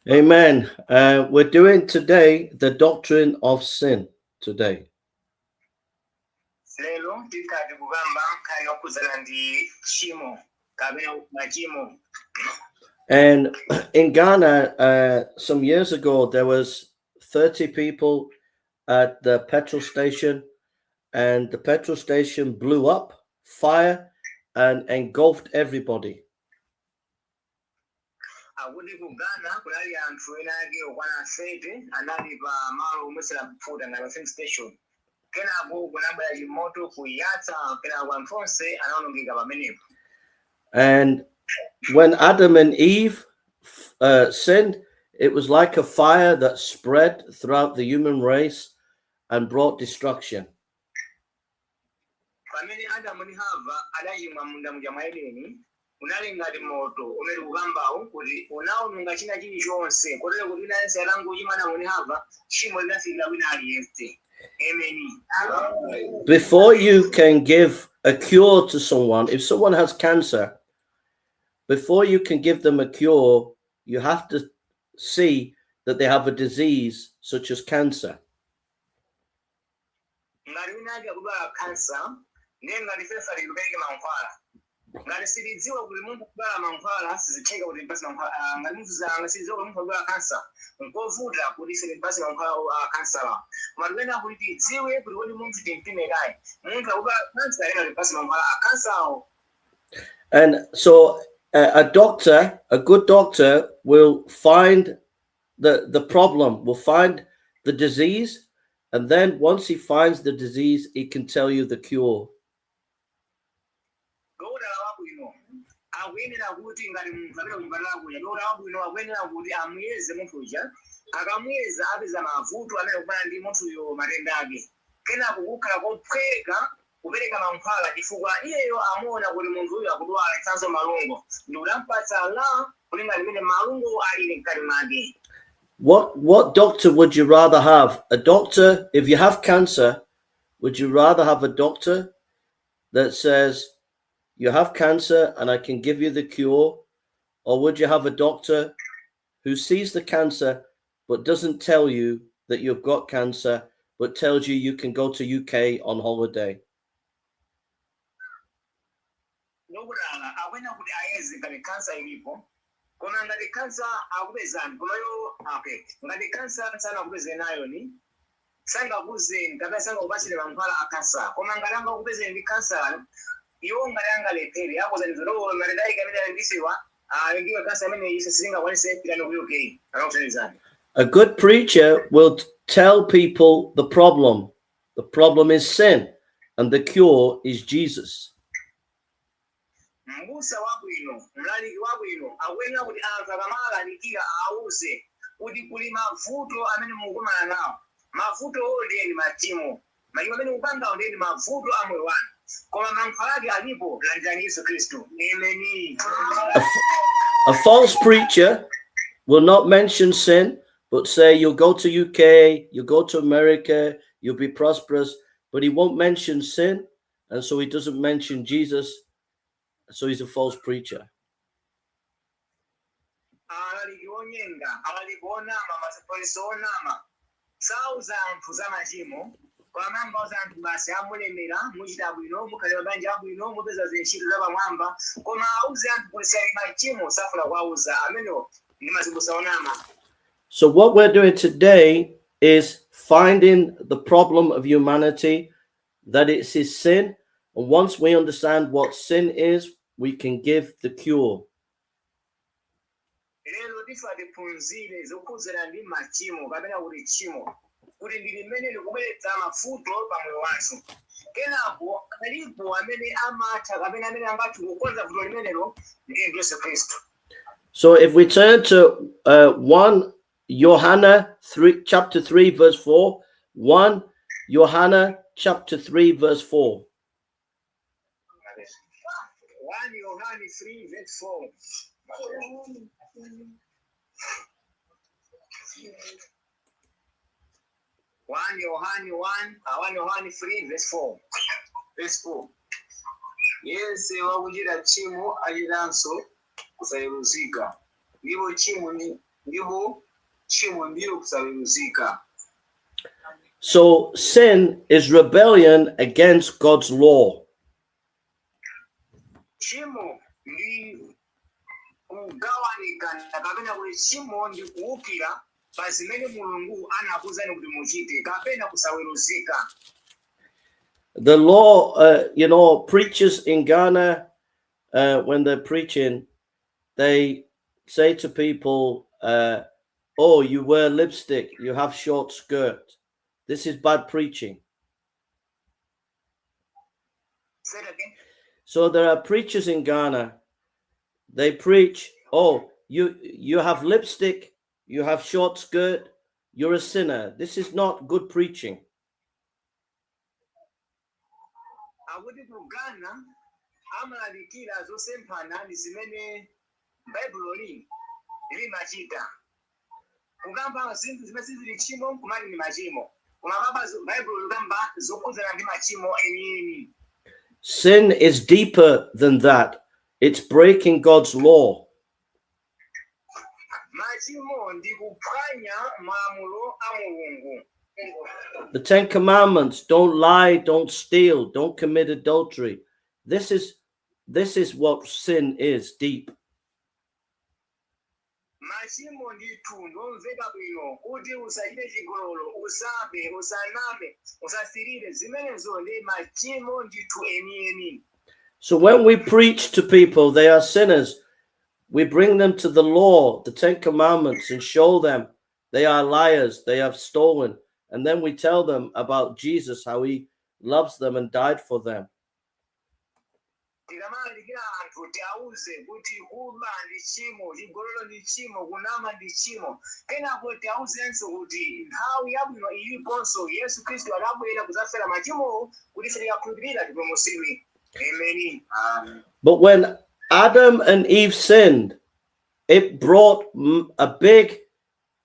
Amen. We're doing today the doctrine of sin today. And in Ghana, some years ago, there was 30 people at the petrol station, and the petrol station blew up, fire, and engulfed everybody. And when Adam and Eve sinned, it was like a fire that spread throughout the human race and brought destruction. Before you can give a cure to someone, if someone has cancer, before you can give them a cure, you have to see that they have a disease such as cancer. And so a doctor, a good doctor, will find the problem, will find the disease, and then once he finds the disease, he can tell you the cure. What doctor would you rather have? A doctor, if you have cancer, would you rather have a doctor that says, you have cancer and I can give you the cure? Or would you have a doctor who sees the cancer but doesn't tell you that you've got cancer, but tells you you can go to UK on holiday? A good preacher will tell people the problem. The problem is sin, and the cure is Jesus. A false preacher will not mention sin, but say you'll go to UK, you'll go to America, you'll be prosperous, but he won't mention sin, and so he doesn't mention Jesus, so he's a false preacher. So what we're doing today is finding the problem of humanity, that it's his sin. And once we understand what sin is, we can give the cure. So if we turn to 1 Yohane 3, chapter 3, verse 4, 1 Yohane chapter 3, verse 4. 1 Yohane Yohane 3 verse 4. 1 Yohane 3 verse 4. Verse 4. Yense wakujira Tchimo aliranso kusaweruzika. Ndipo Tchimo ndilo kusaweruzika. So sin is rebellion against God's law. Tchimo ndi kugawanika kapena kuti Tchimo ndi kuwukira pa zimene Mulungu anakuwuzani kuti muchite kapena kusaweruzika. The law, preachers in Ghana, when they're preaching, they say to people, oh, you wear lipstick, you have short skirt. This is bad preaching. Say it again. So there are preachers in Ghana, they preach, oh, you have lipstick, you have short skirt, you're a sinner. This is not good preaching. Akuti kugana amalalikira zosempana ndi zimene Bible limachita. Kugamba zinthu zimene sizili tchimo kumati ni machimo. Koma baba Bible likamba zokhudzana ndi machimo enieni. Sin is deeper than that. It's breaking God's law. Machimo ndi kuphwanya malamulo a Mulungu. The 10 Commandments: don't lie, don't steal, don't commit adultery. This is what sin is, deep. Machimo ndithu ndomveka bwino kuti usachite chigololo, usabe, usaname, usasirire, zimenezo ndi machimo ndithu enieni. So when we preach to people they are sinners, we bring them to the law, the 10 Commandments, and show them they are liars, they have stolen. And then we tell them about Jesus, how he loves them and died for them. But when Adam and Eve sinned, it brought a big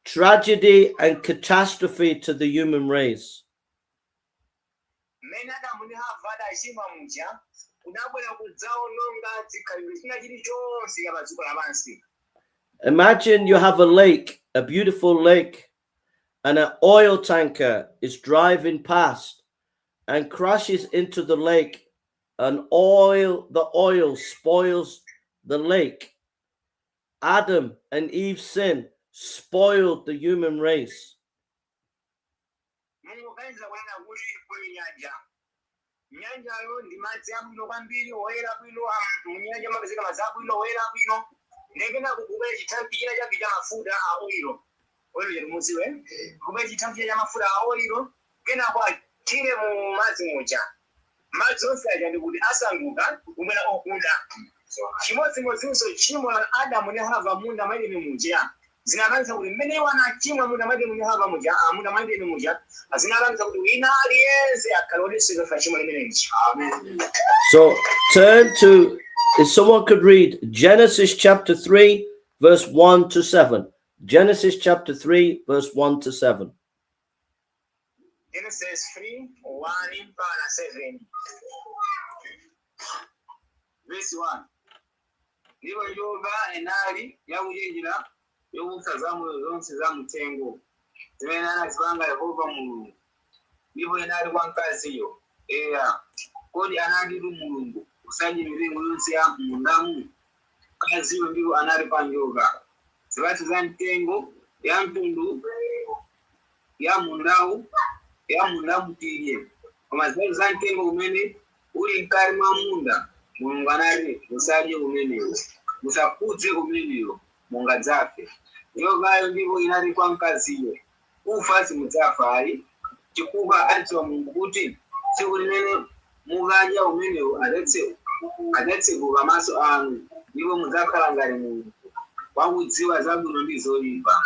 tragedy and catastrophe to the human race. Imagine you have a lake, a beautiful lake, and an oil tanker is driving past and crashes into the lake, and the oil spoils the lake. Adam and Eve's sin spoiled the human race. Tchimo la Adamu ne Hava munda maili mujia. Zinaanza kuti mmene wanachimwa munda maili mu Hava mujia, munda maili mujia. Zinaanza kuti inali yense akalodeseka fa tchimo limene. Amen. So turn to, if someone could read Genesis chapter 3 verse 1 to 7. Genesis chapter 3 verse 1 to 7. Genesis 3 1 to 7. Verse 1. Ndipo Yehova anali yakuyenjera yokusazamu zonse za mtengo zimene anazipanga Yehova Mulungu. Ndipo inali kwa mkaziyo, kodi anali Mulungu kusanje milingo yonse ya mundamu. Mkaziyo ndipo anali pa njoka. Zibati za mtengo ya mtundu ya mundamu tiye. Koma zibati za mtengo kumene uli mkali mwa munda, Mulungu anali musadye umenewo, musakudze umenewo, mungadzafe. Yogayo ndipo inali kwa mkaziyo, kufa simudzafa ali, chifukwa anadziwa Mulungu kuti tsiku limene mukadya umenewo adzatseguka maso anu, ndipo mudzakhala ngati Mulungu, wakudziwa zabwino ndi zoyipa.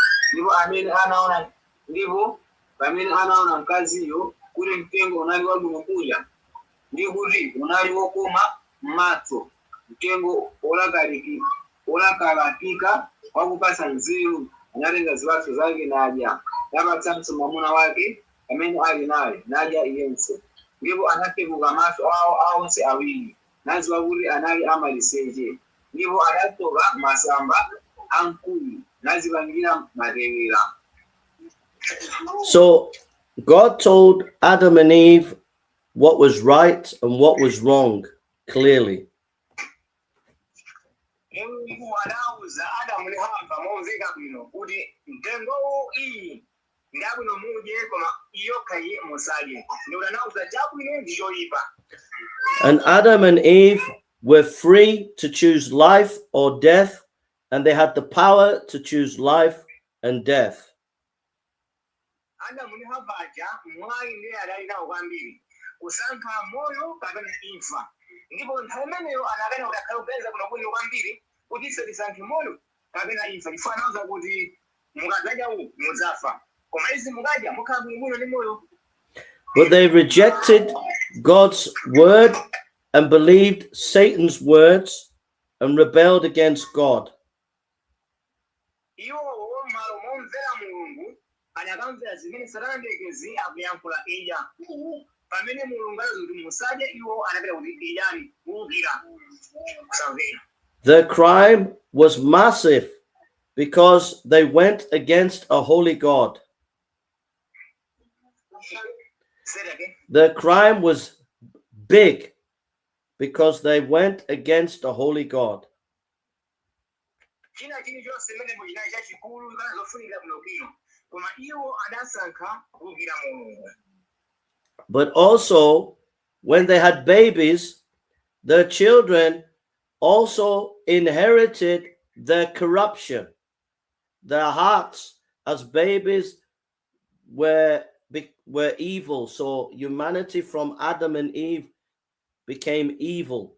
Ndipo pamene anaona mkaziyo kuti mtengo unali wabwino kudya, ndi kuti unali wokoma m'maso, mtengo olakalakika wakupasa nzeru nalenga ziwaso zake nadya napatsanso mwamuna wake amene ali naye nadya iliyonse ndipo anateguka maso onse awiri naziwa kuti anali amaliseche ndipo adatoka masamba amkuyu nazipangira matewera. So God told Adam and Eve what was right and what was wrong clearly. And Adam and Eve were free to choose life or death, and they had the power to choose life and death. Kusankha moyo kapena imfa ndipo nthawi imeneyo anakana kuti akhalupeza kuno bwino kwambiri kuti ife tisankhe moyo kapena imfa ifanauza kuti mukadya uwu mudzafa koma izi mukadya mukhala bwino ndi moyo. But they rejected God's word and believed Satan's words and rebelled against God. Iwo malo momvera Mulungu anakamvera zimene Satana ndekezi akuyankhula iya. Their crime was massive because they went against a holy God. Their crime was big because they went against a holy God. But also, when they had babies, their children also inherited their corruption. Their hearts as babies were evil. So humanity from Adam and Eve became evil.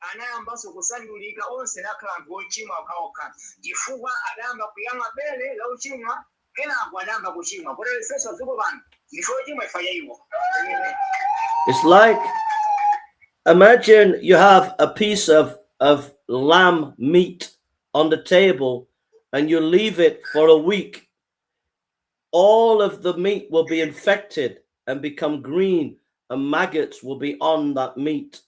Anayambaso kusandulika onse nakhala anthu ochimwa okhaokha chifukwa adayamba kuyamwa bere la uchimwa kenako adayamba kuchimwa kotero ifenso dziko pano ndife ochimwa ifanya iwo. It's like, imagine you have a piece of lamb meat on the table and you leave it for a week. All of the meat will be infected and become green, and maggots will be on that meat.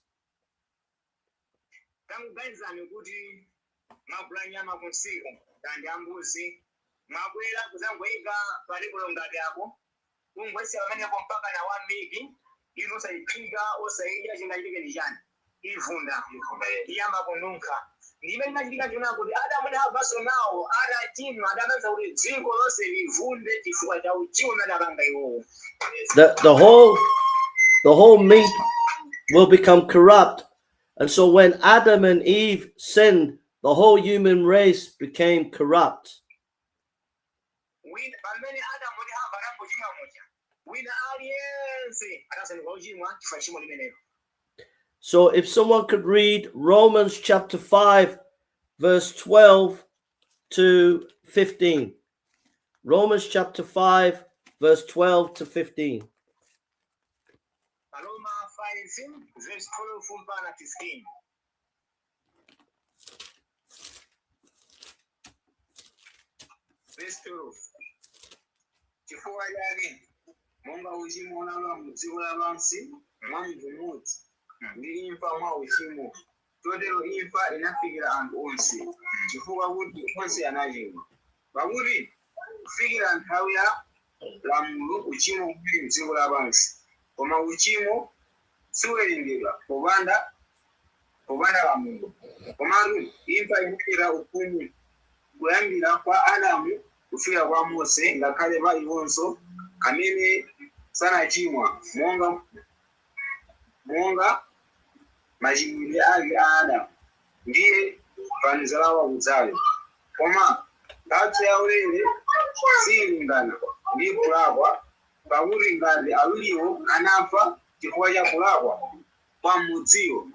The whole meat will become corrupt. And so when Adam and Eve sinned, the whole human race became corrupt. So if someone could read Romans chapter 5, verse 12 to 15. Romans chapter 5, verse 12 to 15. Verse 12 mpaka 15. Verse 12. Chifukwa chake monga uchimo unalwa mudziko lapansi mwanji umodzi ndi imfa mwa uchimo chotero imfa inafikira anthu onse chifukwa kuti onse anachimwa pakuti kufikira nthawi ya lamulo uchimo uli mudziko lapansi koma uchimo siwerengedwa popanda lamulo komatu imfa inabwera ufumu kuyambira kwa Adamu kufika kwa Mose ngakhale pa iwonso amene sanachimwa monga machimwidwe ake a Adamu ndiye panzalawa kudzayo koma mphatso yaulere silingana ndi kulakwa pakuti ngati awiriwo anafa chifukwa cha kulakwa kwa mmodziyo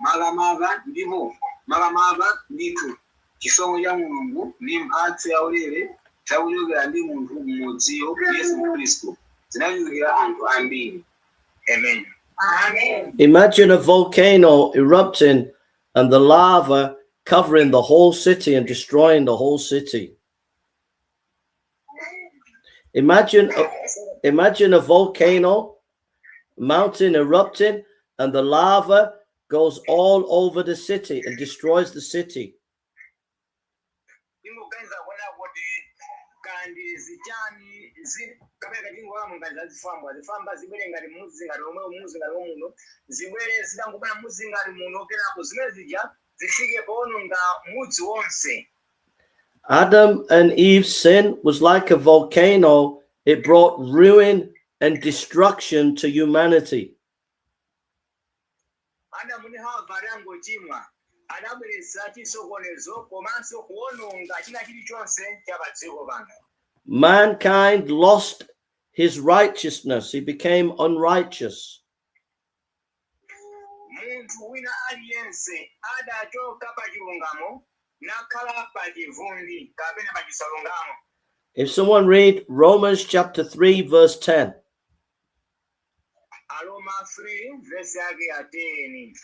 makamaka ndithu chisomo cha Mulungu ndi mphatso yaulere chakuchokera ndi munthu mmodziyo Yesu Khristu zinachokera anthu ambiri. Amen. Amen. Imagine a volcano erupting and the lava covering the whole city and destroying the whole city. Imagine a volcano, mountain erupting, and the lava goes all over the city and destroys the city. Adam and Eve's sin was like a volcano. It brought ruin and destruction to humanity. Mankind lost his righteousness. He became unrighteous. If someone read Romans chapter 3 verse 10. Roma 3 verse 10.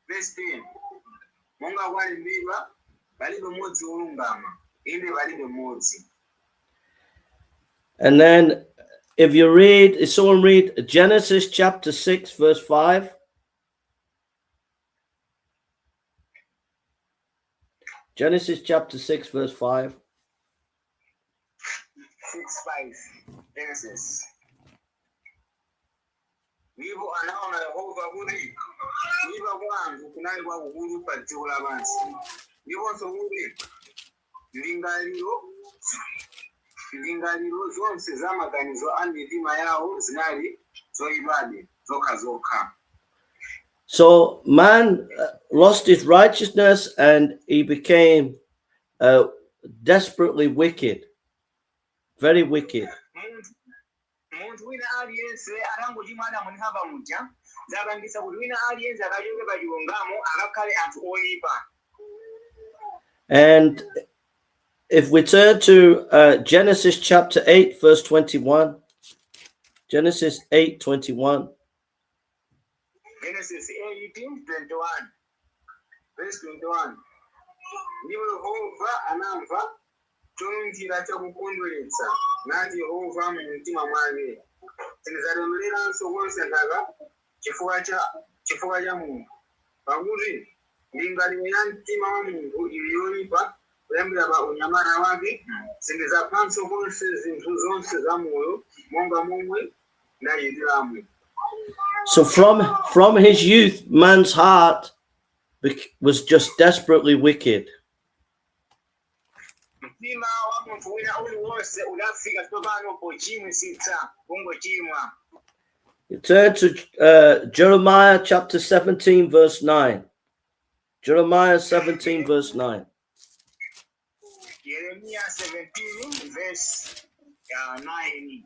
Verse 10. Monga kwalimbidwa palibe mmodzi wolungama inde palibe mmodzi. And then if someone read Genesis chapter 6 verse 5. Genesis chapter 6 verse 5. 6:5. Genesis. Ndipo anaona Yehova kuti kuyipa kwangu kunali kwakukulu pa dziko lapansi. Ndiponso kuti ndingaliro zonse za maganizo a mitima yawo zinali zoyipabe zokhazokha. So man lost his righteousness and he became desperately wicked, very wicked. And if we turn to Genesis chapter 8 verse 21, Genesis 8:21. Genesis 8:21. Verse 21. Ndipo Yehova anamva chomwe chakukondweretsa nati Yehova mu mtima mwake tinizalemereranso konse nthaka chifukwa cha munthu pakuti ndingaliro ya mtima wa munthu ili yoyipa kuyambira pa unyamata wake sindizaphanso konse zinthu zonse za moyo monga momwe ndachitiramo. So from his youth, man's heart was just desperately wicked. You turn to Jeremiah chapter 17 verse 9. Jeremiah 17 verse 9. Jeremiah 17 verse 9.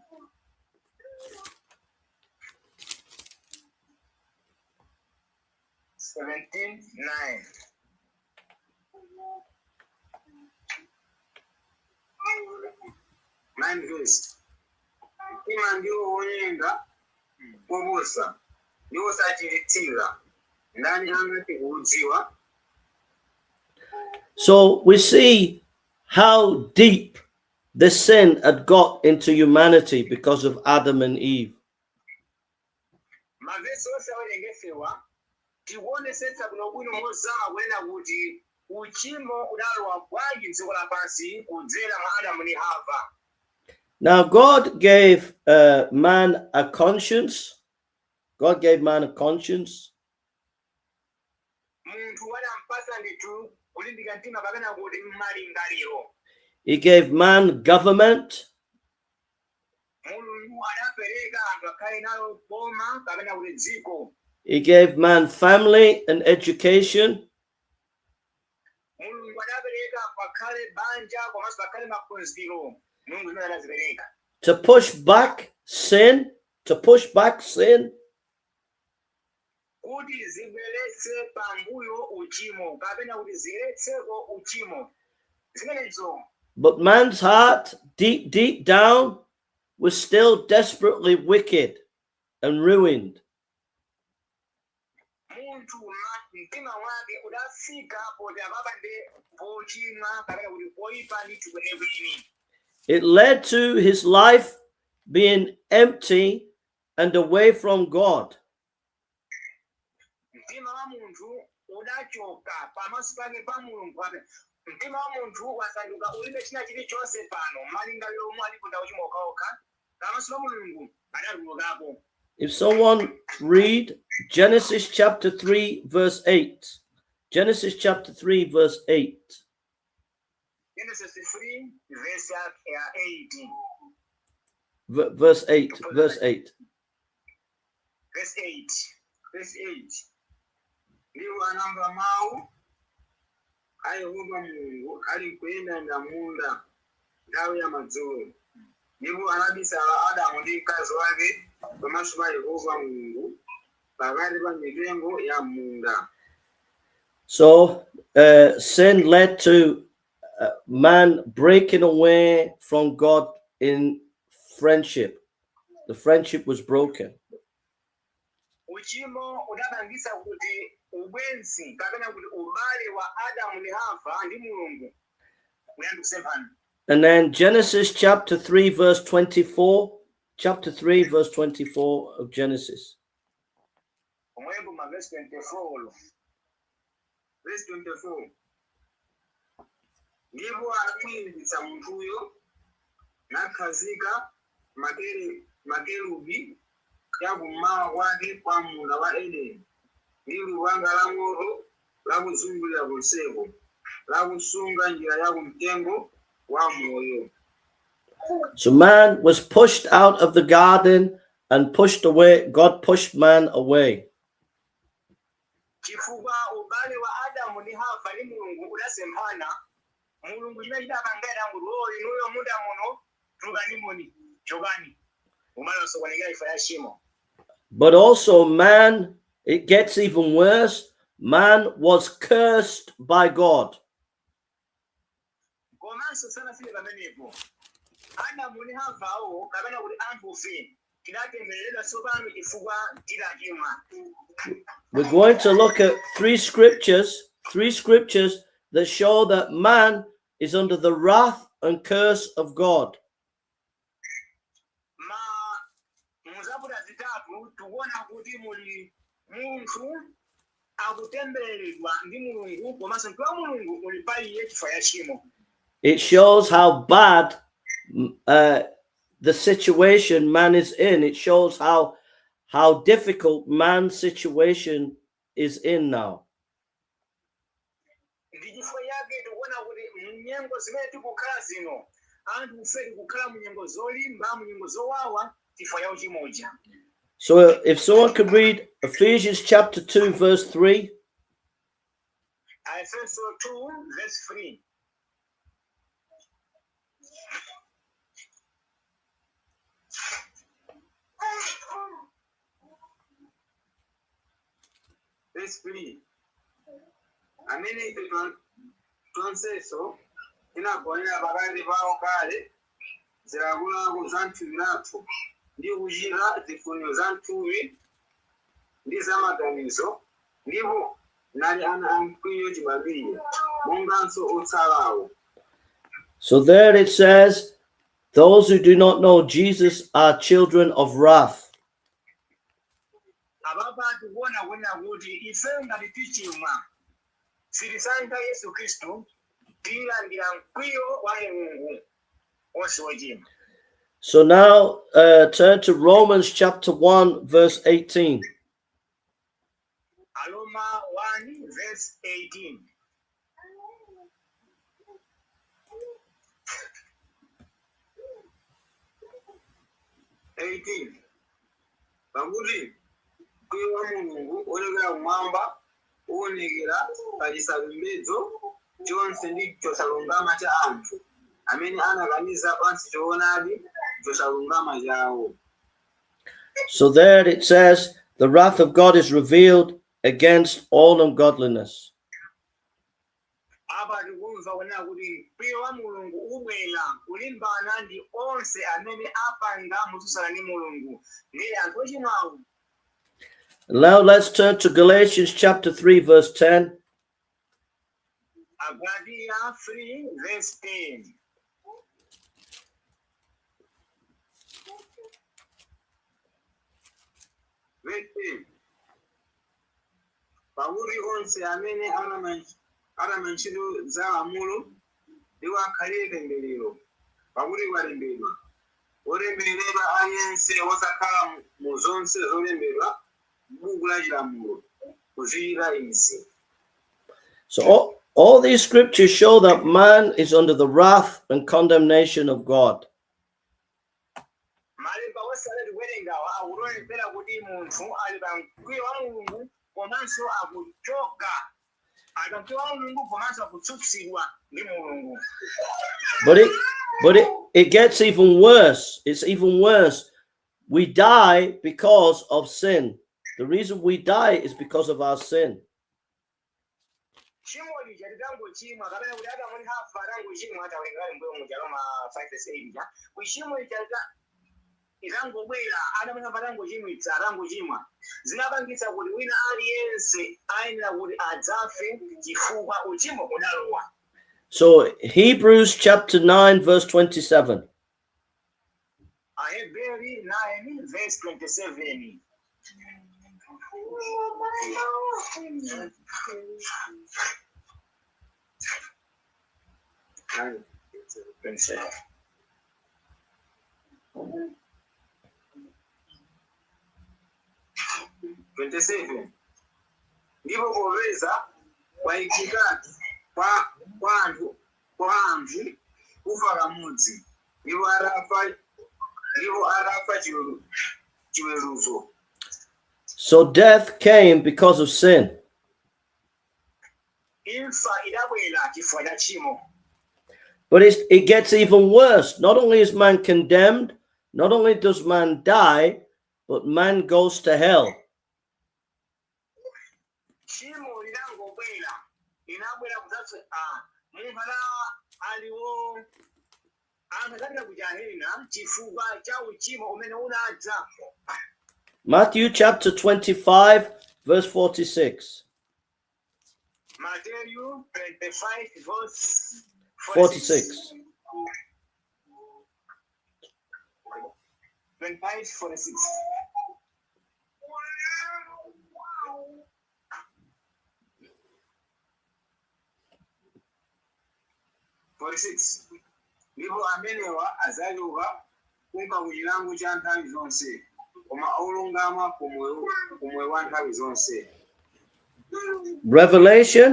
Seventeen, 9. Nine verse. Ima ndio onyenga kubusa ndio sachiritira ndani angati kuudziwa. So we see how deep the sin had got into humanity because of Adam and Eve. Now God gave man a conscience. God gave man a conscience. He gave man government. He gave man family and education. To push back sin, kuti zibweretse pambuyo uchimo kapena kuti ziletseko uchimo zimenezo. But man's heart, deep down, was still desperately wicked and ruined. Munthu mtima wake udafika poti apapande pochimwa kapena kuti poipa ndithu kwenekwene. It led to his life being empty and away from God. Mtima wa munthu udachoka pamaso pake pa Mulungu. Mtima wa munthu wasanduka ulibe china chilichonse pano malingaliro omwe ali kuda uchimo okhaokha pamaso pa Mulungu adalulukako. If someone read Genesis chapter 3 verse 8. Genesis chapter 3 verse 8. Genesis 3 verse 8. Verse 8. Verse 8. Verse 8. Verse 8. Ndiwo anamva mawu a Yehova Mulungu ali kuyenda munda nthawi ya madzulo. Ndipo anabisala Adamu ndi mkazi wake pamaso pa Yehova Mulungu pakati pa mitengo ya munda. So sin led to man breaking away from God in friendship. The friendship was broken. Uchimo udapangisa kuti ubwenzi kapena kuti ubale wa Adamu ndi Hava ndi Mulungu uyandusempana. And then Genesis chapter 3 verse 24. Chapter 3 verse 24 of Genesis. Omwembo ma verse 24. Verse 24. Ndipo anakwiyitsa munthuyo nakhazika makerubi yakummawa kwake kwa munda wa Edeni ndi lupanga la moto lakuzungulira konseko lakusunga njira ya kumtengo wa moyo. So man was pushed out of the garden and pushed away. God pushed man away. Chifukwa ubale wa Adamu ndi Hava ndi Mulungu udasempana. Mulungu chimene akangena kuti inuyo munda muno tulukani moni chokani. Umalo sokonekera ifa ya chimo. But also man, it gets even worse. Man was cursed by God. Komanso sana sile pamenepo. Adamu ndi Havawo kapena kuti anthu ofe tidatembereredwa tsopano chifukwa tidachimwa. We're going to look at three scriptures that show that man is under the wrath and curse of God. Muzabuda zitatu tukuona kuti muli munthu akutembereredwa ndi Mulungu komanso mtu wa Mulungu uli pa iye chifukwa ya chimo. It shows how bad the situation man is in. It shows how difficult man's situation is in now. So if someone could read Ephesians chapter 2 verse 3. Ephesians 2 verse 3. Verse 3. Amene tonseso tinagonera pakati pawo kale zilakolako za mthupi lathu ndi kuchita zifuniro za mthupi ndi za maganizo ndipo nali ana amkwiyo chibadwire monganso otsalawo. So there it says, those who do not know Jesus are children of wrath. So now turn to Romans chapter 1 verse 18. Roma 1 verse 18. Pakuti mkwiyo wa Mulungu olekera kumwamba uwonekera pa chisapembedzo chonse ndi chosalungama cha anthu amene anakaniza pansi choonadi chosalungama chawo. So there it says the wrath of God is revealed against all ungodliness. Apa tikumva kunena kuti mkwiyo wa Mulungu ubwera kulimbana ndi onse amene apanga motsutsana ndi Mulungu ndi anthu ochimwa. Now let's turn to Galatians chapter 3, verse 10. Galatians 3 verse 10. Pakuti onse amene anamanchito za lamulo ndiwo akhale temberero, pakuti kwalembedwa, otembereredwa aliyense wosakhala mu zonse zolembedwa m'buku la chilamulo kuchita izi. So all these scriptures show that man is under the wrath and condemnation of God. Malemba osale tikuwerengawa akutolembera kuti munthu ali pa mkwiyo wa Mulungu komanso akuchoka akamkwiyo wa Mulungu komanso akutsutsidwa ndi Mulungu. But it gets even worse. It's even worse. We die because of sin. The reason we die is because of our sin. Tchimo lija litangochimwa kapena kuti Adamu ndi Hava atangochimwa atawerenga mbuyo mu Roma 5:8. Kuchimwa lija itangobwera Adamu ndi Hava atangochimwitsa atangochimwa zinapangitsa kuti wina aliyense ayenera kuti adzafe chifukwa uchimo unalowa. So Hebrews chapter 9 verse 27. Hebrews 9 verse 27. Ndipo popeza kwayikika kwa anthu kufa kamodzi ndipo arafa chiweruzo. So death came because of sin. But it gets even worse. Not only is man condemned, not only does man die, but man goes to hell. Matthew chapter 25 verse 46. Matthew 25 verse 46. 25, 46. Ndipo amenewa adzalowa kunka ku chilango cha nthawi zonse, koma olungama kumwe wa nthawi zonse. Revelation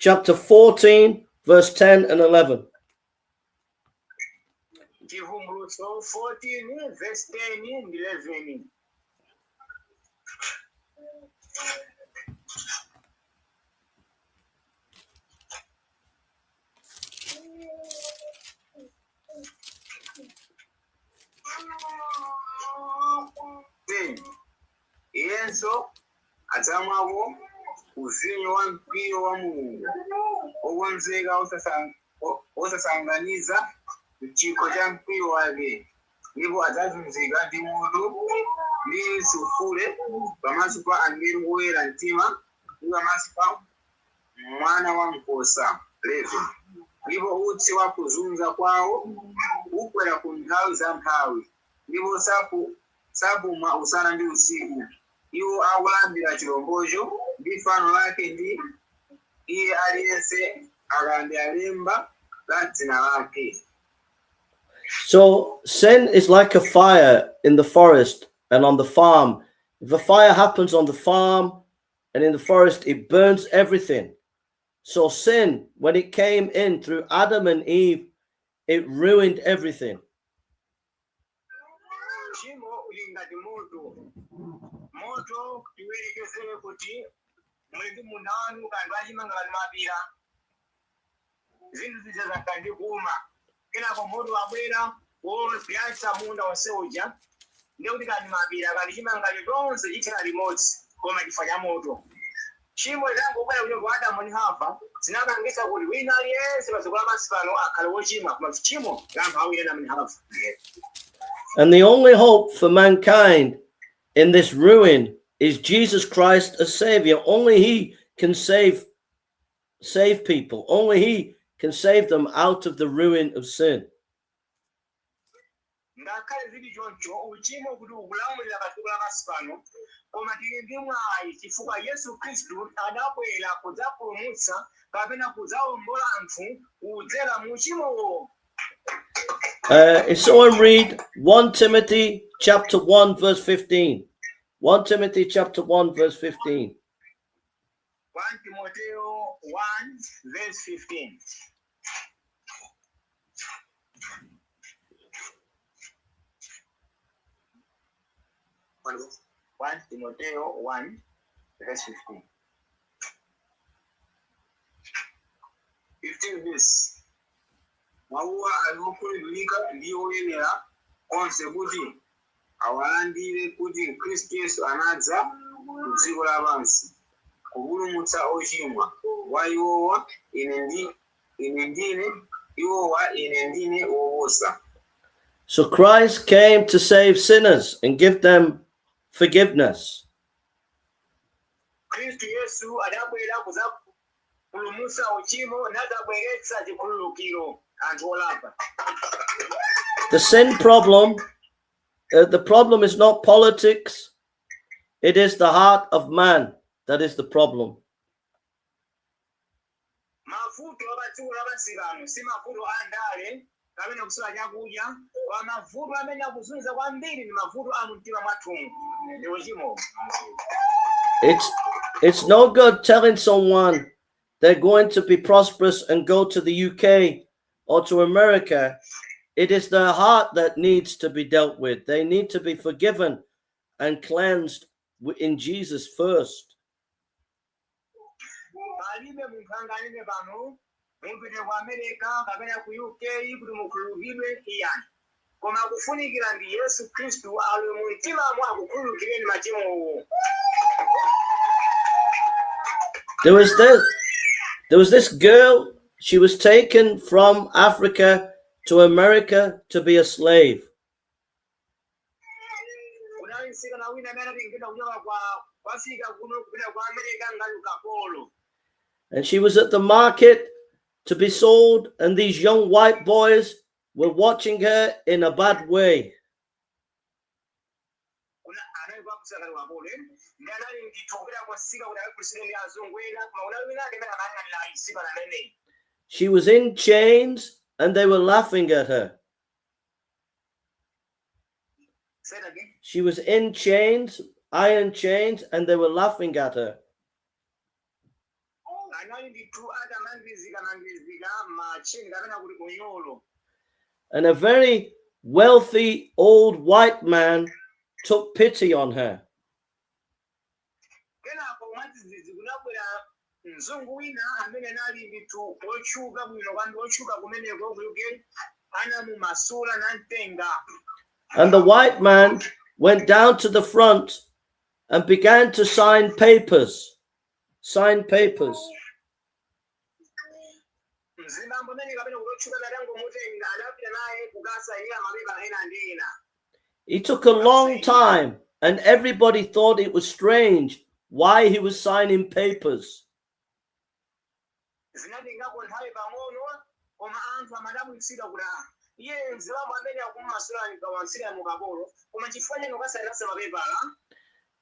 chapter 14 verse 10 and 11. Chivumbulutso 14 verse 10 and 11. Yenso adzamwako uvinyo wa mkwiyo wa Mulungu okonzeka osasanganiza chikho cha mkwiyo wake, ndipo adzazunzika ndi moto ndi sulfure pamaso pa angelo oyera mtima ndi pamaso pa mwana wankhosa 11. Ndipo utsi wa kuzunza kwawo ukwera ku nthawi za mphawi, ndipo sapuma usana ndi usiku. Iwo akulambira chilombocho ndi fano lake ndi iye aliyense akambe alemba la dzina lake. So sin is like a fire in the forest and on the farm. If a fire happens on the farm and in the forest, it burns everything. So sin, when it came in through Adam and Eve, it ruined everything. Moto kiwerekezere kuti mwezi munanu kandi achimangala mapira zinthu zizakandi kuma kenako moto wabwera wopyatsa munda wonse uja ndikuti kani mapiri akati chimangalo chonse chithera limodzi koma chifa cha moto. Tchimo litangobwera kuno kwa Adamu ndi Hava zinapangitsa kuti wina aliyense padziko lapansi pano akhale wochimwa koma tchimo la anthu awiri Adamu ndi Hava. And the only hope for mankind in this ruin is Jesus Christ as Savior. Only He can save people. Only He can save them out of the ruin of sin. Ngakhale zili choncho uchimo kuti ukulamulira padziko lapansi pano koma tili ndi mwayi chifukwa Yesu Khristu adabwera kudzapulumutsa kapena kudzawombola anthu kudzera mu uchimowo. If someone read 1 Timothy chapter 1 verse 15. 1 Timothy chapter 1 verse 15. 1 Timothy 1 verse 15. One Timothy 1 verse 15. 15 verse. Mawuwa aliwokhulupirika ndi oyenera onse kuti awalandire kuti Khristu Yesu anadza ku dziko lapansi kupulumutsa ochimwa wa iwowa ine ndine woposa. So Christ came to save sinners and give them forgiveness. Khristu Yesu adabwera kudzapulumutsa ochimo nadzabweretsa chikhululukiro anthu olapa. The sin problem, the problem is not politics. It is the heart of man that is the problem. Mavuto apadziko lapansi pano si mavuto a ndale kapena kusowa chakudya koma mavuto amene akuzunza kwambiri ndi mavuto a mumtima mwathumu ndi uchimo. It's no good telling someone they're going to be prosperous and go to the UK or to America. It is their heart that needs to be dealt with. They need to be forgiven and cleansed in Jesus first. There was this girl. She was taken from Africa to America to be a slave. And she was at the market to be sold, and these young white boys were watching her in a bad way. She was in chains and they were laughing at her. She was in chains, iron chains, and they were laughing at her. And a very wealthy old white man took pity on her. And the white man went down to the front and began to sign papers. Sign papers. It took a long time, and everybody thought it was strange why he was signing papers.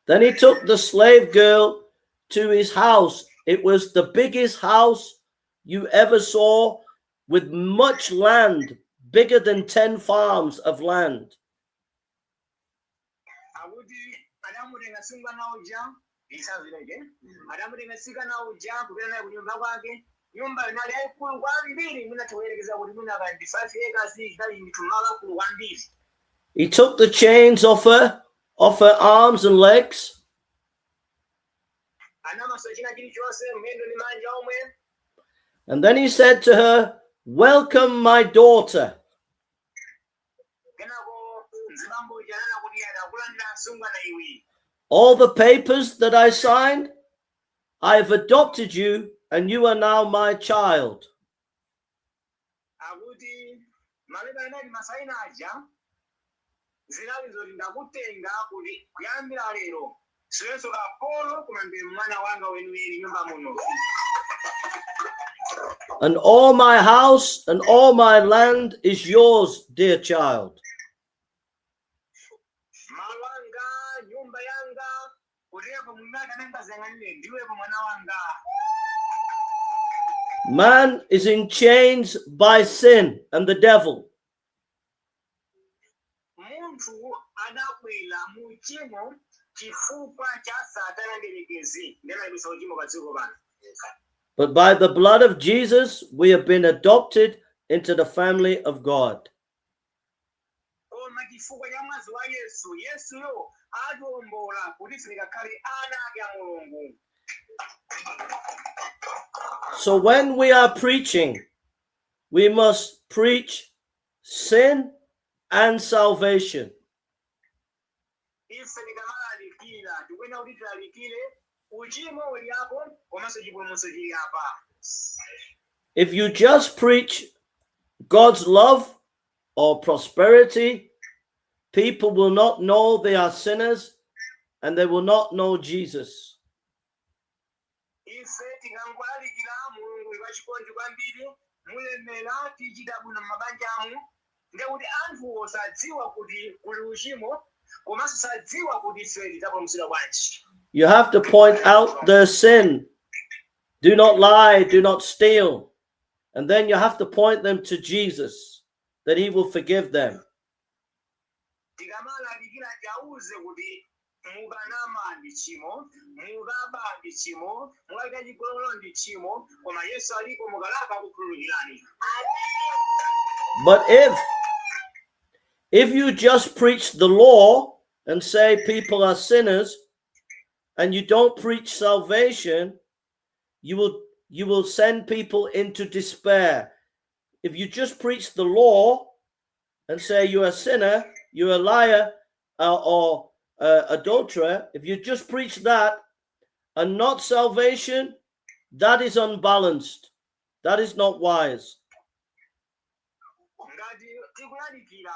Then he took the slave girl to his house. It was the biggest house you ever saw, with much land, bigger than 10 farms of land. He took the chains off her arms and legs. And then he said to her, "Welcome, my daughter." sungana iwiri. All the papers that I signed, I have adopted you and you are now my child. Akuti maleba inali masaina aja zinali zoti ndakutenga kuti kuyambira lero siwenso kapolo koma ndi mwana wanga weniweni nyumba muno. And all my house and all my land is yours, dear child. Malanga nyumba yanga kutepo munaka nanga zangane ndiwepo mwana wanga. Man is in chains by sin and the devil. Muntu adakwila mu Tchimo chifukwa cha Satana ndelekezi ndema ibisa uchimo padziko pano. But by the blood of Jesus, we have been adopted into the family of God. Koma chifukwa cha mwazi wa Yesu, Yesu yo atiwombola kuti tikakhale ana ake a Mulungu. So when we are preaching, we must preach sin and salvation. Ife tikamalalikira tikwena kuti tilalikire uchimo uli apo komanso chipulumutso chili apa. If you just preach God's love or prosperity, people will not know they are sinners and they will not know Jesus. Ife tikangolalikira Mulungu wachikondi kwambiri mulemera tichita bwino m'mabanjamu ndekuti anthu osadziwa kuti kuli uchimo komanso sadziwa kuti ife tidapulumutsidwa bwanji. You have to point out their sin. Do not lie, do not steal. And then you have to point them to Jesus, that he will forgive them. Tikamalalikira tiauze kuti mukanama ndi tchimo, mukaba ndi tchimo, mukachita chigololo ndi tchimo, koma Yesu alipo mukalapa akukhululukirani. But if you just preach the law and say people are sinners, and you don't preach salvation, you will send people into despair. If you just preach the law and say you're a sinner, you're a liar or adulterer, if you just preach that and not salvation, that is unbalanced. That is not wise. Ngati tikulalikira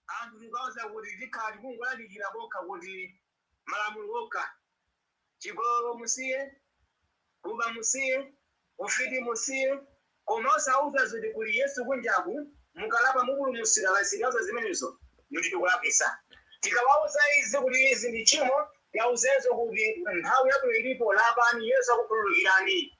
anthu tikauza kuti tikhali kungolalikira kokha kuti malamulo okha chigololo musiye, kuba musiye, ufiti musiye, koma osauza zoti kuli Yesu kunjaku mukalapa mupulumutsidwa kasikazo zimenezo kuti tikulapisa. Tikawauza izi kuti izi ndi tchimo, tiauzenso kuti nthawi yako ilipo lapani Yesu akukhululukirani.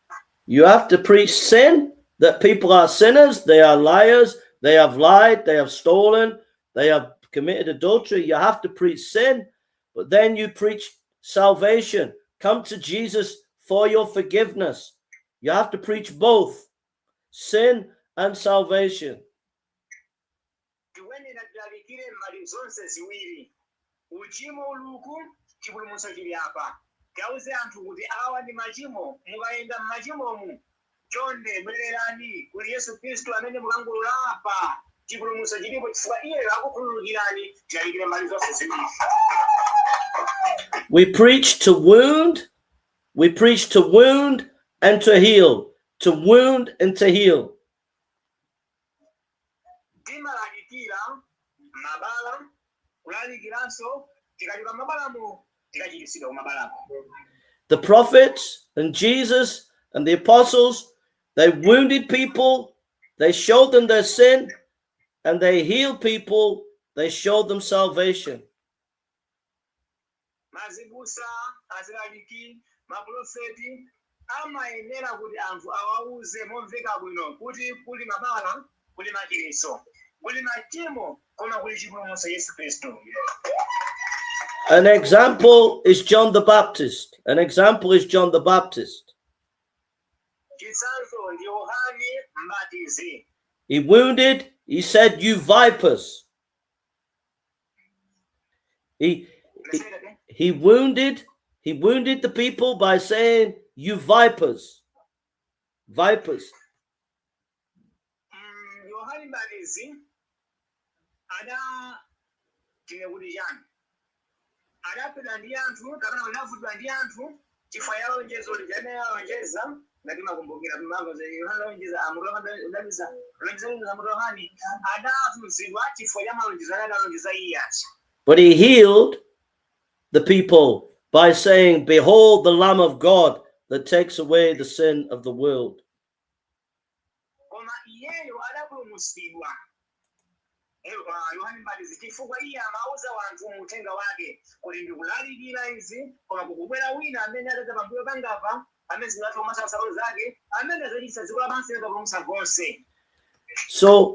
You have to preach sin, that people are sinners, they are liars, they have lied, they have stolen, they have committed adultery. You have to preach sin, but then you preach salvation. Come to Jesus for your forgiveness. You have to preach both sin and salvation. Tiwenera tilalikire mbali zonse ziwiri. Uchimo uluku chipulumutso chili apa. Tiauze anthu kuti awa ndi machimo, mukayenda m'machimomu chonde bwererani kuli Yesu Khristu amene mukangolapa chipulumutso chilipo chifukwa iye akukhululukirani. Tilalikire mbali zonse ziwiri. We preach to wound and to heal. To wound and to heal. Timalalikira mabala, kulalikiranso tikalipa mabalamo tikachiritsidwa kumabalamo. The prophets and Jesus and the apostles, they wounded people, they showed them their sin, and they healed people, they showed them salvation. Mazibusa, azilaliki, maprofeti, amayenera kuti anthu awauze momveka bwino kuti kuli mabala, kuli machiritso, kuli machimo, koma kuli chipulumutso Yesu Khristu. An example is John the Baptist. An example is John the Baptist. Chitsanzo ndi Yohane Mbatizi. He wounded, he said, "You vipers." He wounded the people by saying, "You vipers." Vipers. Yohane Mbatizi ada tinekuti chani. adapita ndi anthu kapena anavutwa ndi anthu chifukwa ya lonjezo lijana yalonjeza ngati makumbukira pamanga za Yohane lonjeza amulonjeza Yohane adavutsidwa chifukwa ya malonjezo analonjeza iye acha. But he healed the people by saying, "Behold the Lamb of God that takes away the sin of the world." Koma iyeyo adapulumutsidwa Yohane Mbatizi chifukwa iye amauza wanthu muthenga wake kuti ndikulalikira izi koma kukubwera wina amene adadza pambuyo pangapa amene zinatha kumasabalo zake amene adzachititsa dziko lapansi likapulumutsa konse. So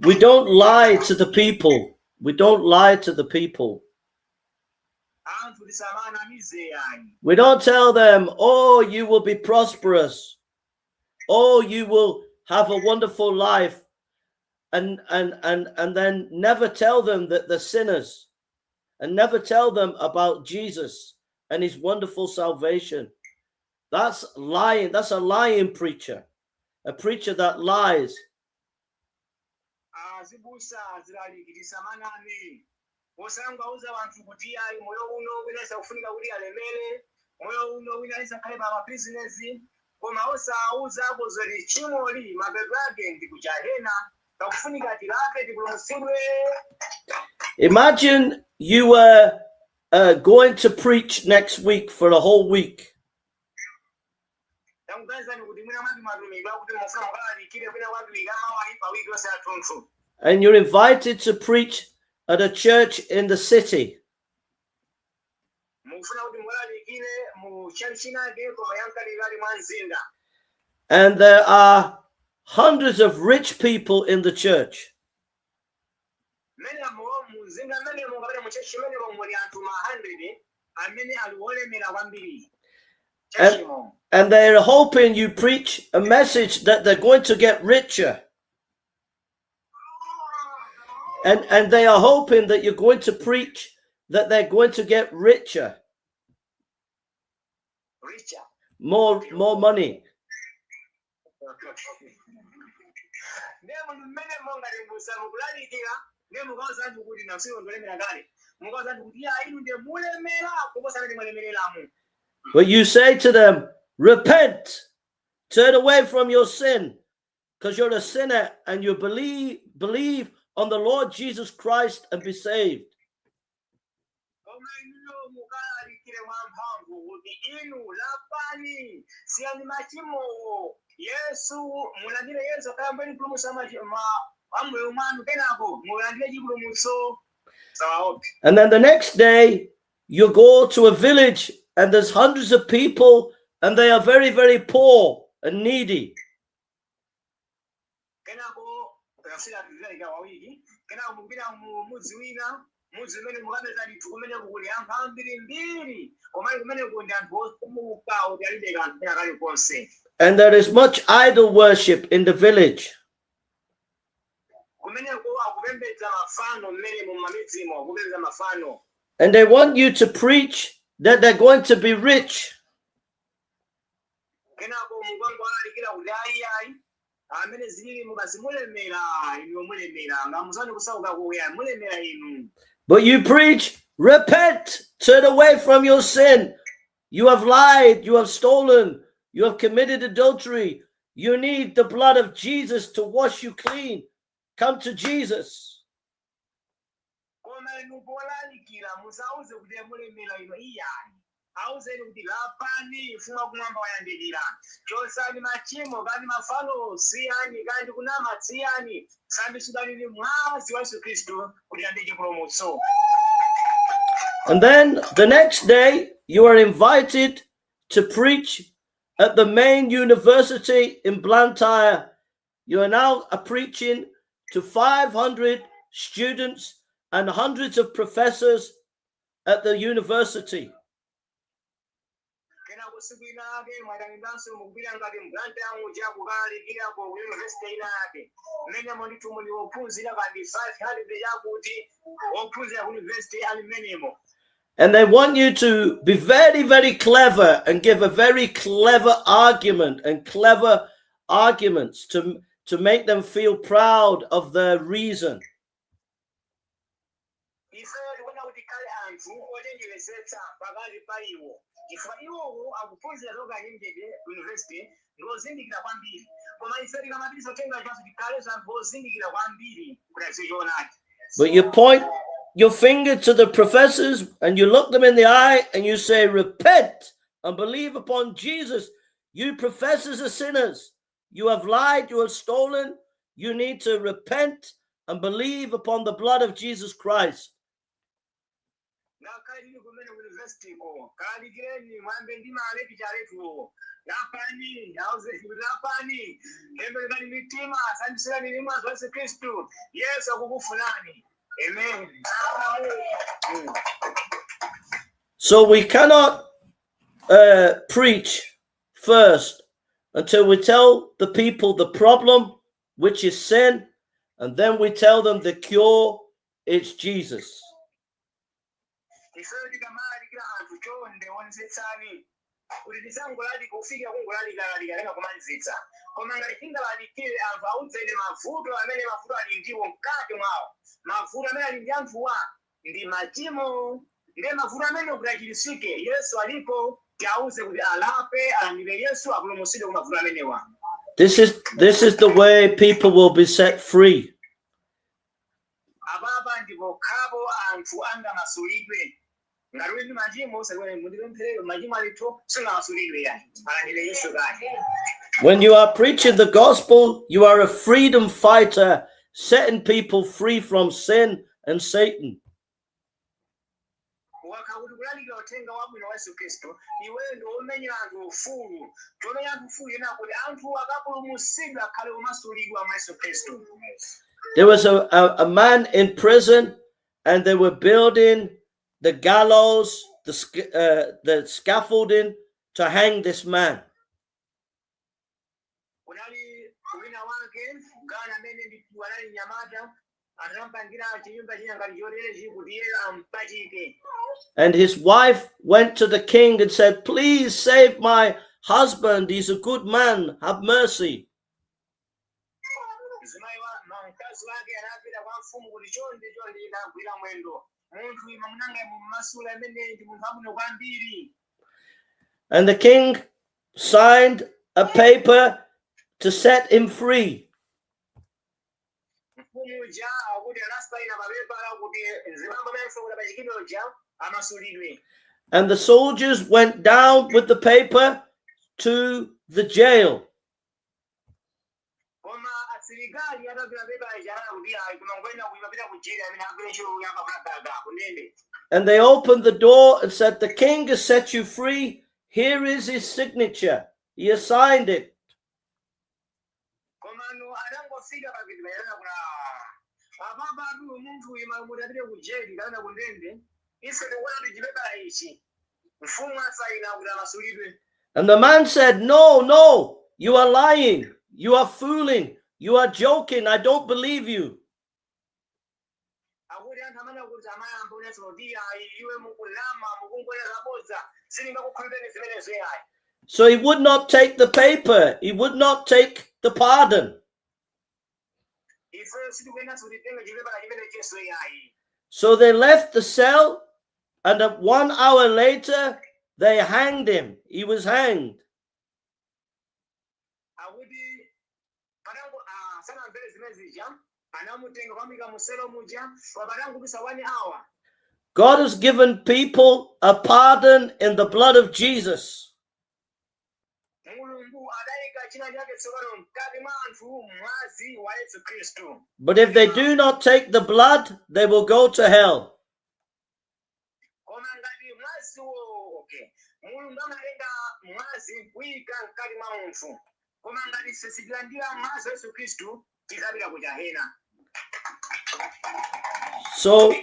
we don't lie to the people. We don't lie to the people. Anthu tisamanamize yani. We don't tell them, "Oh, you will be prosperous. Oh, you will have a wonderful life." And then never tell them that they're sinners, and never tell them about Jesus and his wonderful salvation. That's lying. That's a lying preacher, a preacher that lies. Zibusa zilalikitisa manani. Osanga uza wanthu kuti ayi moyo uno winasa kufunika kuti alemere, moyo uno winasa khale pa business, koma osauza kuzoti chimoli mapeto ake ndi kuchahena. Imagine you were going to preach next week for a whole week. And you're invited to preach at a church in the city. And there are hundreds of rich people in the church. And they're hoping you preach a message that they're going to get richer. And they are hoping that you're going to preach that they're going to get richer. More money. But you say to them, "Repent, turn away from your sin, because you're a sinner, and you believe on the Lord Jesus Christ and be saved." And then the next day, you go to a village and there's hundreds of people and they are very, very poor and needy. And there is much idol worship in the village. And they want you to preach that they're going to be rich. But you preach, "Repent, turn away from your sin. You have lied, you have stolen, you have committed adultery. You need the blood of Jesus to wash you clean. Come to Jesus." And then the next day, you are invited to preach at the main university in Blantyre. You are now preaching to 500 students and hundreds of professors at the university. And they want you to be very, very clever and give a very clever argument and clever arguments to make them feel proud of their reason. anthu ochenjeresetsa pakati pa iwo chifukwa iwowo akuphunzira toka nyimjede university ndozindikira kwambiri koma ife tikamapitisa uthenga chaso tikhale anthu ozindikira kwambiri kuti zichoonadi. But you point your finger to the professors and you look them in the eye and you say, repent and believe upon Jesus. You professors are sinners. You have lied, you have stolen. You need to repent and believe upon the blood of Jesus Christ. Amen. So we cannot preach first until we tell the people the problem, which is sin, and then we tell them the cure, it's Jesus. This is the way people will be set free. When you are preaching the gospel, you are a freedom fighter, setting people free from sin and Satan. There was a man in prison, and they were building the gallows, the scaffolding to hang this man. And his wife went to the king and said, please save my husband. He's a good man. Have mercy. And the king signed a paper to set him free. And the soldiers went down with the paper to the jail. And they opened the door and said, the king has set you free. Here is his signature. He has signed it. And the man said, no, you are lying. You are fooling. You are joking. I don't believe you. So he would not take the paper. He would not take the pardon. So they left the cell, and 1 hour later, they hanged him. He was hanged. God has given people a pardon in the blood of Jesus. But if they do not take the blood, they will go to hell. So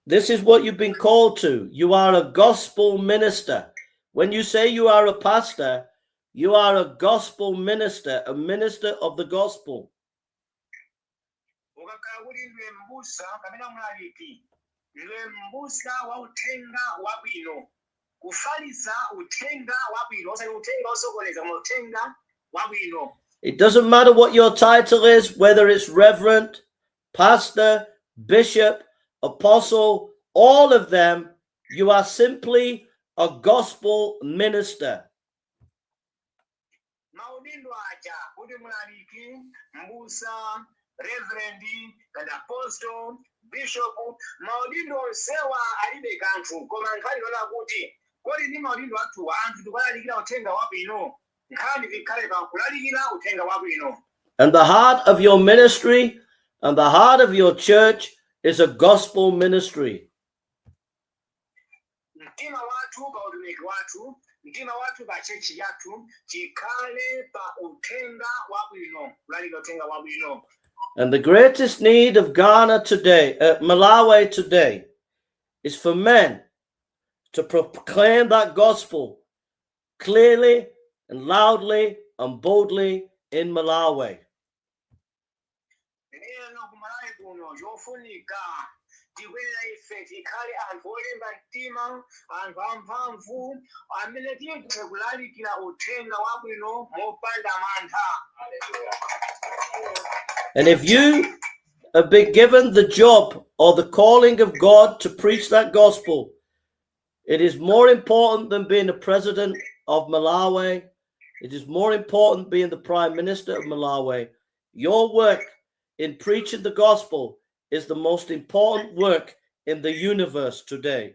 this is what you've been called to. You are a gospel minister. When you say you are a pastor, you are a gospel minister, a minister of the gospel. It doesn't matter what your title is, whether it's reverend, pastor, bishop, apostle, all of them, you are simply a gospel minister. Maudindo aja kuti mulaliki, mbusa, reverend, and apostle, bishop, maudindo onsewa alibe kanthu koma nkhani yona kuti kodi ndi maudindo athu anthu tikulalikira uthenga wabwino. Nkhani ikhale pa kulalikira uthenga wabwino. And the heart of your ministry and the heart of your church is a gospel ministry. Mtima wathu pa utumiki wathu, mtima wathu pa chechi yathu, chikhale pa uthenga wabwino, kulalika uthenga wabwino. And the greatest need of Ghana today, Malawi today, is for men to proclaim that gospel clearly and loudly and boldly in Malawi. Tikwera ife tikhale anthu olemba mtima, anthu amphamvu, amene tiyekhe kulalikira uthenga wabwino mopanda mantha. And if you have been given the job or the calling of God to preach that gospel, it is more important than being the president of Malawi. It is more important being the prime minister of Malawi. Your work in preaching the gospel is the most important work in the universe today.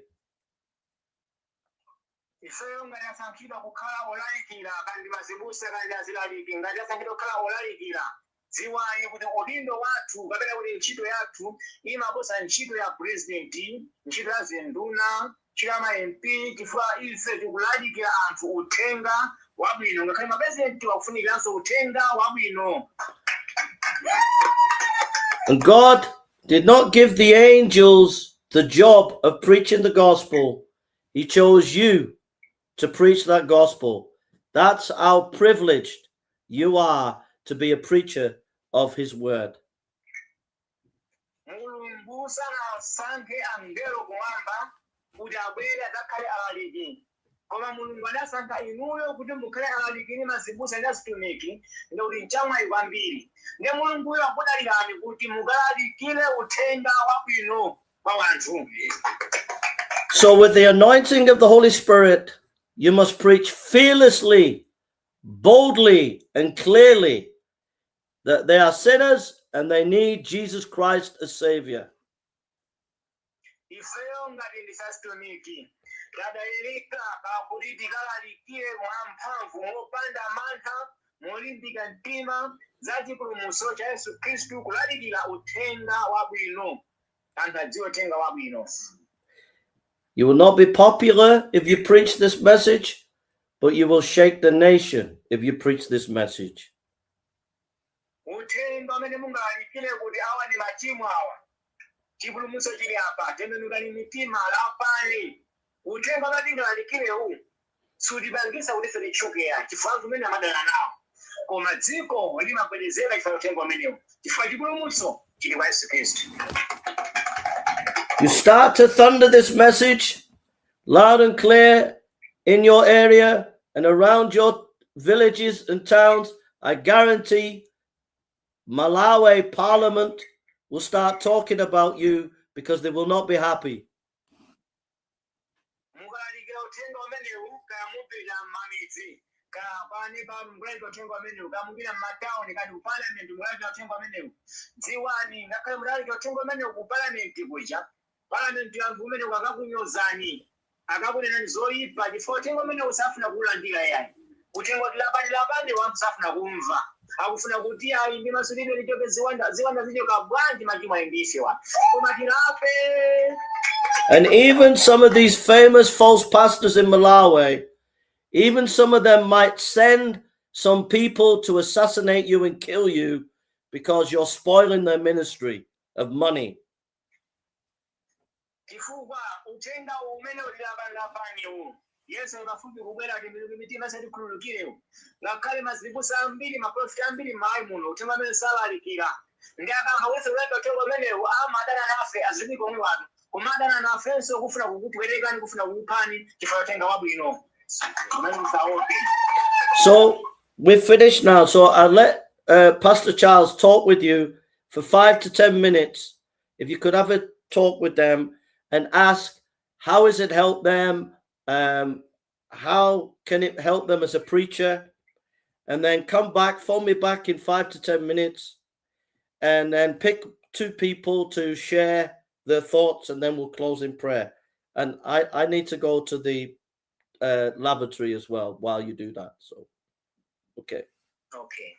Ziwani kuti udindo wathu kapena kuti ntchito yathu imaposa ntchito ya president, ntchito ya zinduna, ntchito ya ma-MP, chifukwa ife tikulalikira anthu uthenga wabwino. Ngakhale ma-president wakufunikiranso uthenga wabwino. And God did not give the angels the job of preaching the gospel. He chose you to preach that gospel. That's how privileged you are to be a preacher of his word. Mulungu sanasankhe angelo kumwamba kuti abwere adzakhale alaliki. Koma Mulungu adasankha inuyo kuti mukhale alaliki ndi mazibusa ndi azitumiki, ndikuti nchamwayi kwambiri. Ndi Mulunguyo akudalirani kuti mukalalikire uthenga wabwino kwa wanthu. So with the anointing of the Holy Spirit, you must preach fearlessly, boldly, and clearly that they are sinners and they need Jesus Christ as Savior. Ifeyo ngati ndisasitumiki, tadalirika pakuti tikalalikire mwamphamvu mopanda mantha, molimbika mtima za chipulumutso cha Yesu Khristu, kulalikira uthenga wabwino. Anthu adziwe uthenga wabwino. You will not be popular if you preach this message, but you will shake the nation if you preach this message. Uthenga amene mungalalikire kuti awa ndi machimo awa. Chipulumutso chili apa, tembenukani mitima lapani. Uthenga amene tingalalikire uwu sutipangisa kuti ife tichokera, chifukwa anthu amene amadana nawo. Koma dziko limagwedezeka chifukwa uthenga umenewu, chifukwa chipulumutso chili kwa Yesu Khristu. You start to thunder this message loud and clear in your area and around your villages and towns. I guarantee Malawi Parliament will start talking about you because they will not be happy. Akufuna kuti ayi ndi masulidwe lichoke ziwanda zichoka bwanji machimo ayindisiwa koma tilape. And even some of these famous false pastors in Malawi, even some of them might send some people to assassinate you and kill you because you're spoiling their ministry of money. Chifukwa uthenga umene utilapani Yesu akafupi kubwera kuti mitima sati khululukire. Ngakhale mazibusa ambiri, maprofeti ambiri m'mayi muno uthenga amene salalikira. Ndi akangawese kuleka uthenga umenewu amadana nafe azili komwe watu. Kumadana nafenso kufuna kukupwerekani, kufuna kukuphani chifukwa uthenga wabwino. So we're finished now. So I'll let Pastor Charles talk with you for 5 to 10 minutes. If you could have a talk with them. and ask, how has it helped them? How can it help them as a preacher? And then come back, phone me back in 5 to 10 minutes, and then pick 2 people to share their thoughts, and then we'll close in prayer. And I need to go to the lavatory as well while you do that. So, okay. Okay.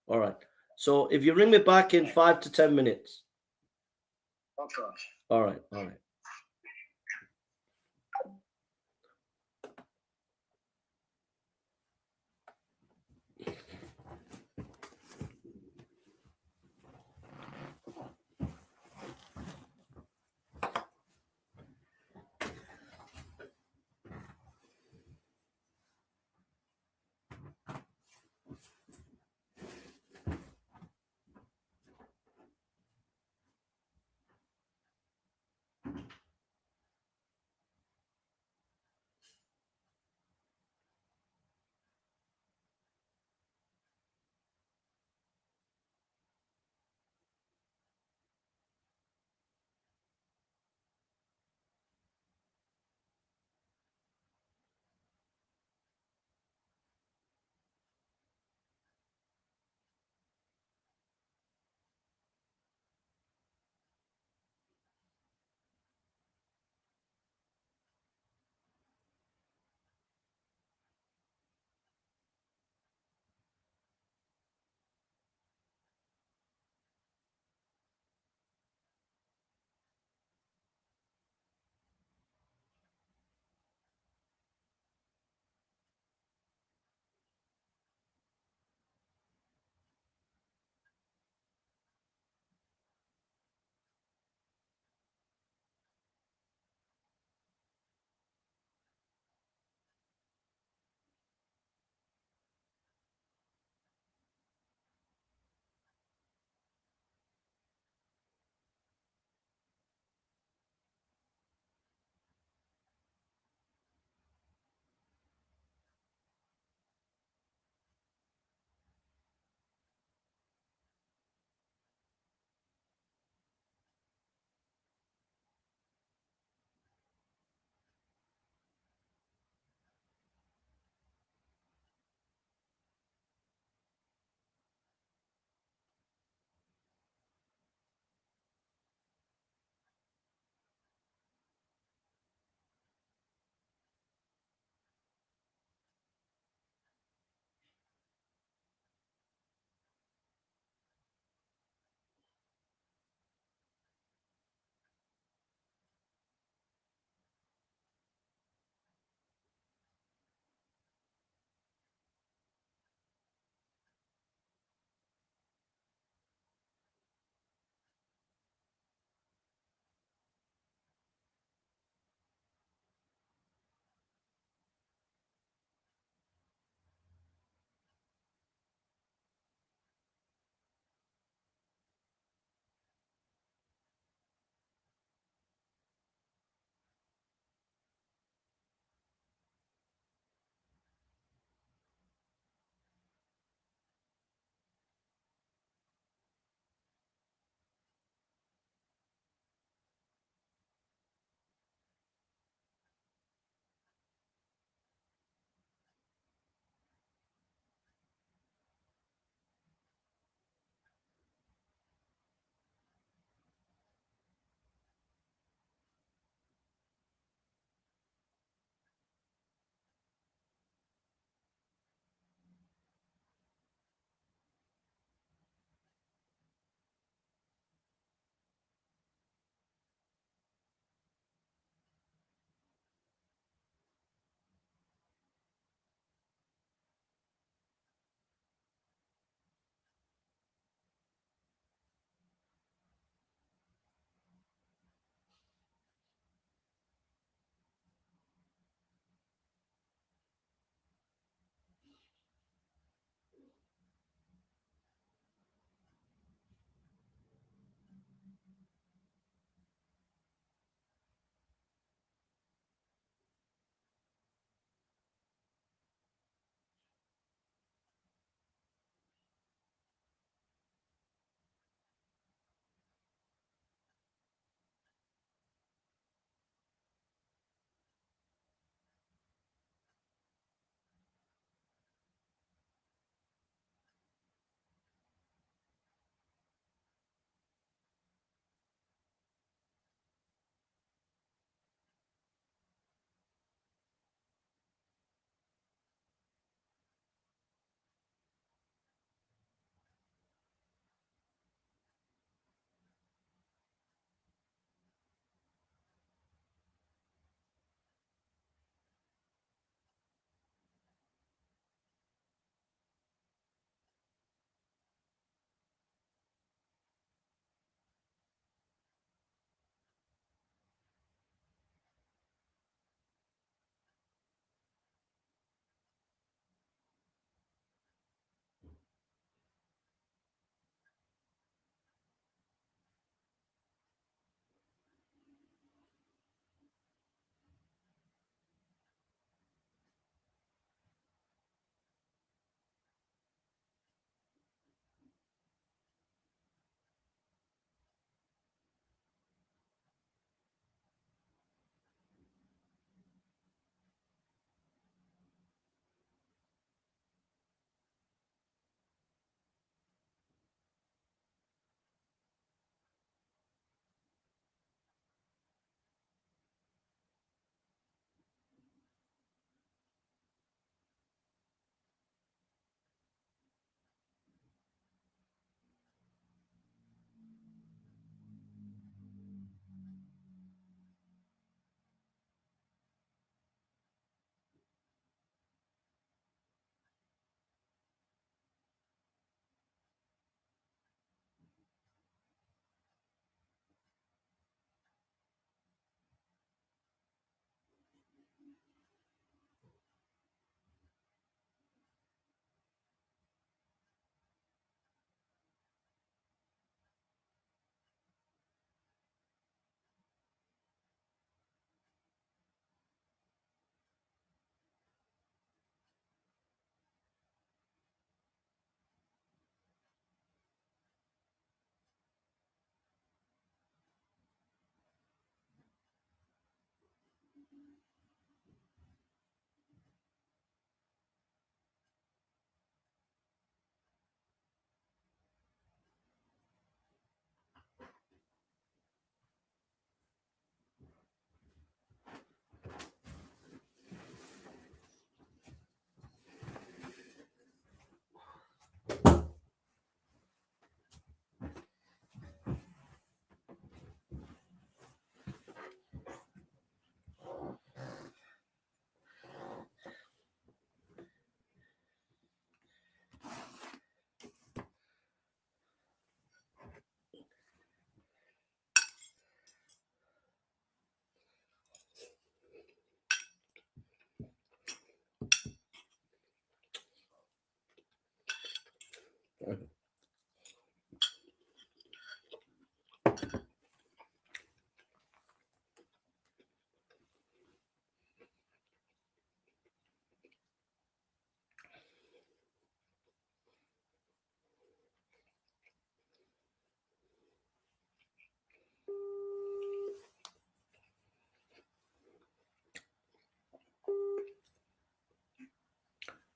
All right. So if you ring me back in 5 to 10 minutes. Okay. All right. All right.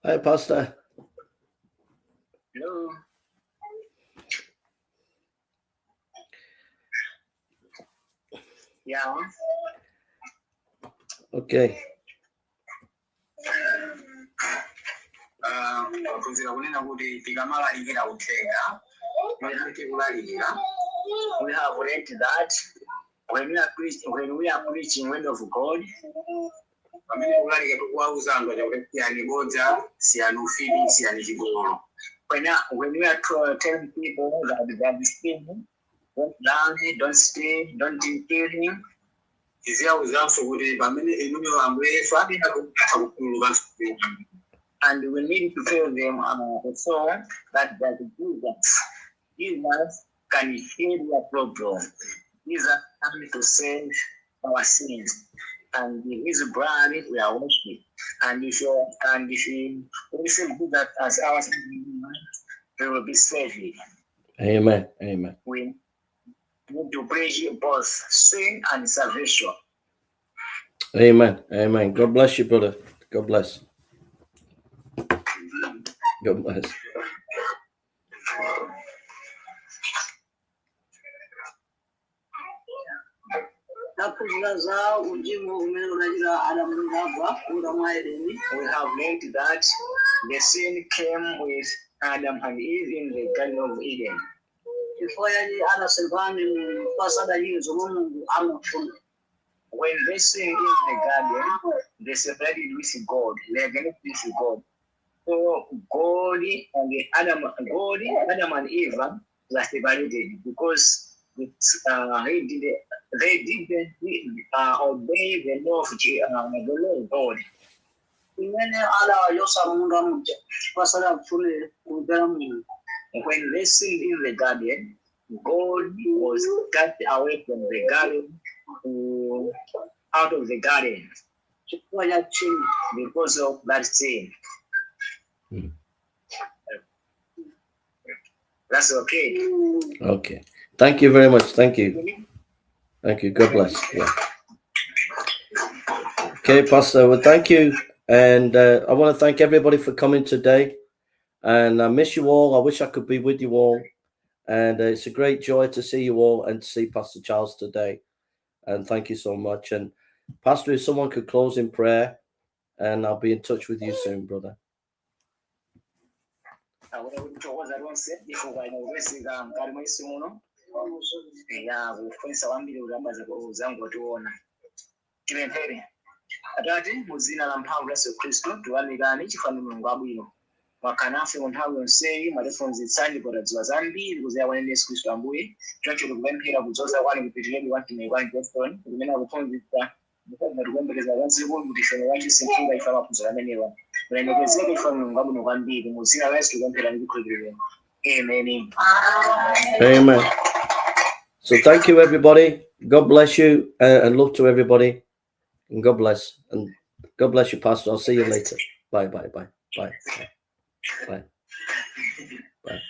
Hi, Pastor. Hello. Yeah. Okay. Wafunzira kunena kuti tikamalalikira uthenga kulalikira, we have learned that when we are preaching word of God, pamene kulalika tikuwauza anthu achakuti siyani bodza, siyani ufiti, siyani chigololo. When we are telling people that this thing, don't lie, don't steal, don't kill him, kuti pamene inuyo ambuyesu apita kukatha kukhululuka. And we need to tell them also that Jesus can heal your problem. Jesus came to save our sins, and His blood we are worshiping. And if you receive Jesus as our Savior, we will be saved. Amen. Amen. We need to bridge both sin and salvation. Amen. Amen. God bless you, brother. God bless. God bless. We have learned that the sin came with Adam and Eve in the Garden of Eden. When they sinned in the garden, they separated with God. They against with God. So God Adam and Eve were separated because they didn't obey the law of God. When they sinned in the garden, God was cut away from the garden, out of the garden, because of that sin. That's okay. Okay. Thank you very much. Thank you. Thank you. God bless. Yeah. Okay, Pastor. Well, thank you. And I want to thank everybody for coming today. And I miss you all. I wish I could be with you all. And it's a great joy to see you all and to see Pastor Charles today. And thank you so much. And Pastor, if someone could close in prayer, and I'll be in touch with you soon, brother. Atate muzina la mphamvu Yesu Kristo tuwanikani chifani Mulungu abwino wakanafe munthawi yonseyi mwatifunzitsani potadziwa zambiri kudzera kwa Yesu Kristo ambuye choncho tikupemphera kudzoza kwanu kupitireni kwa mtumiki wanu Jefferson kumene akuphunzitsa ndipo tikuyembekeza kazikulu kuti shoni wachisimfunga ifa maphunziro amenewa mulemekezeke ifa Mulungu abwino kwambiri muzina la Yesu tikupemphera ndi kukhulupirira. Amen. Amen. So thank you, everybody. God bless you, and love to everybody. And God bless. And God bless you, Pastor. I'll see you later. Bye, bye, bye, bye, bye, bye, bye.